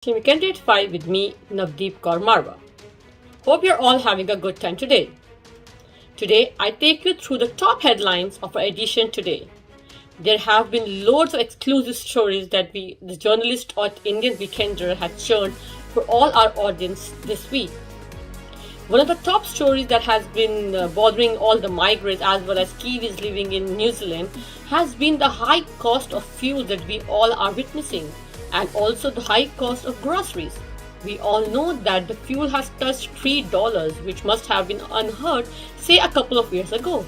Candidate 5 with me, Navdeep Kaur Marwa. Hope you're all having a good time today. Today, I take you through the top headlines of our edition today. There have been loads of exclusive stories that the journalist at Indian Weekender had churned for all our audience this week. One of the top stories that has been bothering all the migrants as well as Kiwis living in New Zealand has been the high cost of fuel that we all are witnessing, and also the high cost of groceries. We all know that the fuel has touched $3, which must have been unheard, say, a couple of years ago.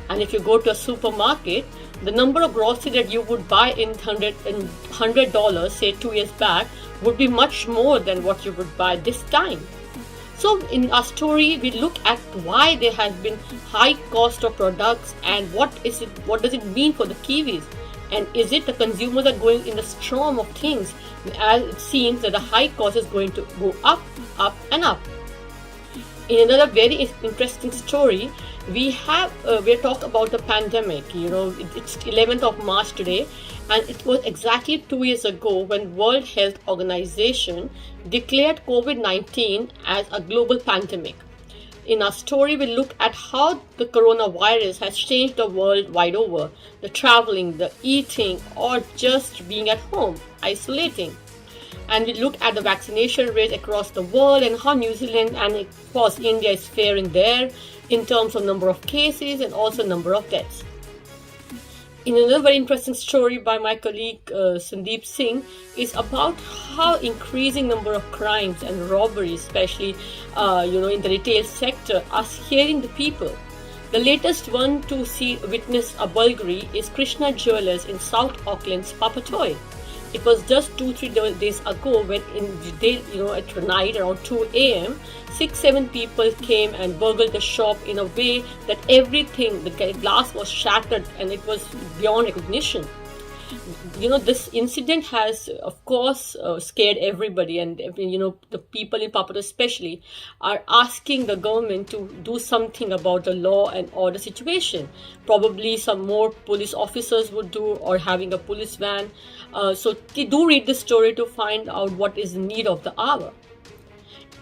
And if you go to a supermarket, the number of groceries that you would buy in $100, say 2 years back, would be much more than what you would buy this time. So in our story, we look at why there has been high cost of products and what does it mean for the Kiwis? And is it the consumers are going in the storm of things, as it seems that the high cost is going to go up, up and up. In another very interesting story, we're talking about the pandemic. It's 11th of March today, and it was exactly 2 years ago when World Health Organization declared COVID-19 as a global pandemic. In our story, we look at how the coronavirus has changed the world wide over, the traveling, the eating, or just being at home, isolating. And we look at the vaccination rate across the world and how New Zealand and of course India is faring there in terms of number of cases and also number of deaths. In another very interesting story by my colleague Sandeep Singh is about how increasing number of crimes and robberies, especially in the retail sector, are scaring the people. The latest one to witness a burglary is Krishna Jewellers in South Auckland's Papatoetoe. It was just 2-3 days ago when at night around 2 a.m. 6-7 people came and burgled the shop in a way that everything, the glass was shattered and it was beyond recognition. This incident has, of course, scared everybody, and the people in Papatoetoe especially are asking the government to do something about the law and order situation. Probably some more police officers would do, or having a police van. So do read the story to find out what is the need of the hour.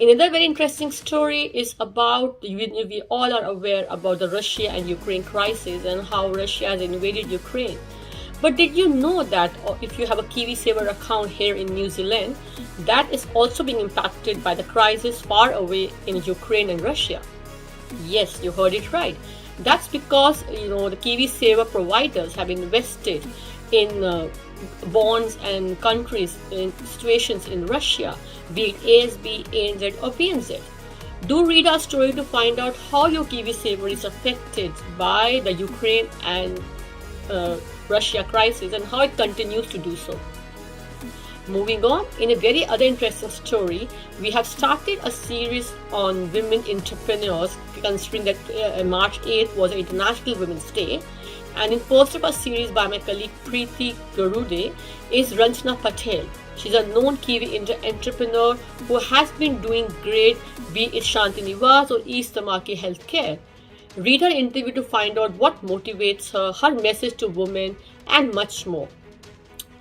Another very interesting story is about, we all are aware about the Russia and Ukraine crisis and how Russia has invaded Ukraine. But did you know that if you have a KiwiSaver account here in New Zealand, that is also being impacted by the crisis far away in Ukraine and Russia? Yes, you heard it right. That's because the KiwiSaver providers have invested in bonds and countries in situations in Russia, be it ASB, ANZ or BNZ. Do read our story to find out how your KiwiSaver is affected by the Ukraine and Russia crisis and how it continues to do so. Moving on, in a very other interesting story, we have started a series on women entrepreneurs, considering that March 8th was International Women's Day. And in first of a series by my colleague Preeti Garude is Ranjana Patel. She's a known Kiwi entrepreneur who has been doing great, be it Shanti Nivas or East Tamaki Healthcare. Read her interview to find out what motivates her, her message to women, and much more.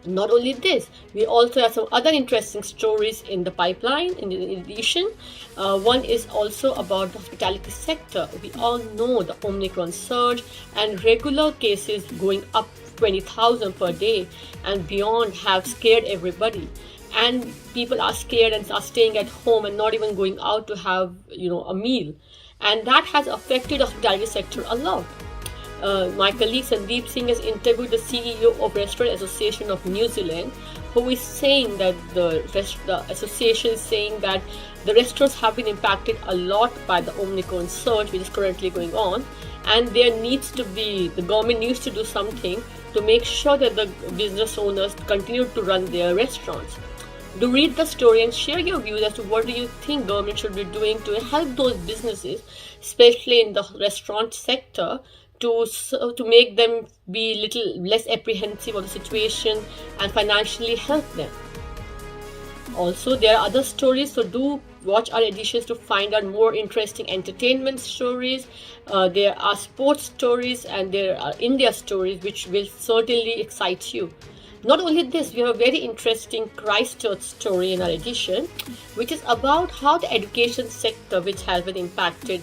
Not only this, we also have some other interesting stories in the pipeline. In addition, one is also about the hospitality sector. We all know the Omicron surge and regular cases going up 20,000 per day and beyond have scared everybody. And people are scared and are staying at home and not even going out to have a meal. And that has affected the hospitality sector a lot. My colleague Sandeep Singh has interviewed the CEO of Restaurant Association of New Zealand, who is saying that the association is saying that the restaurants have been impacted a lot by the Omicron surge, which is currently going on, and the government needs to do something to make sure that the business owners continue to run their restaurants. Do read the story and share your views as to what do you think government should be doing to help those businesses, especially in the restaurant sector, to make them be a little less apprehensive of the situation and financially help them. Also, there are other stories, so do watch our editions to find out more interesting entertainment stories. There are sports stories and there are India stories which will certainly excite you. Not only this, we have a very interesting Christchurch story in our edition, which is about how the education sector, which has been impacted,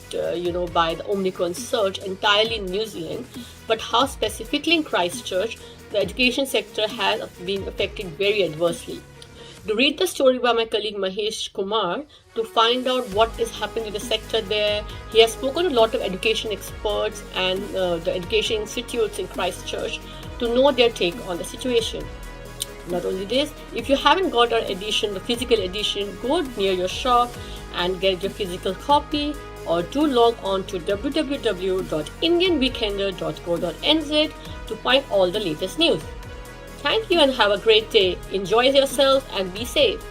by the Omicron surge entirely in New Zealand, but how specifically in Christchurch, the education sector has been affected very adversely. To read the story by my colleague Mahesh Kumar to find out what is happening in the sector there. He has spoken to a lot of education experts and the education institutes in Christchurch to know their take on the situation. Not only this, if you haven't got our edition, the physical edition, go near your shop and get your physical copy, or do log on to www.indianweekender.co.nz to find all the latest news. Thank you and have a great day. Enjoy yourself and be safe.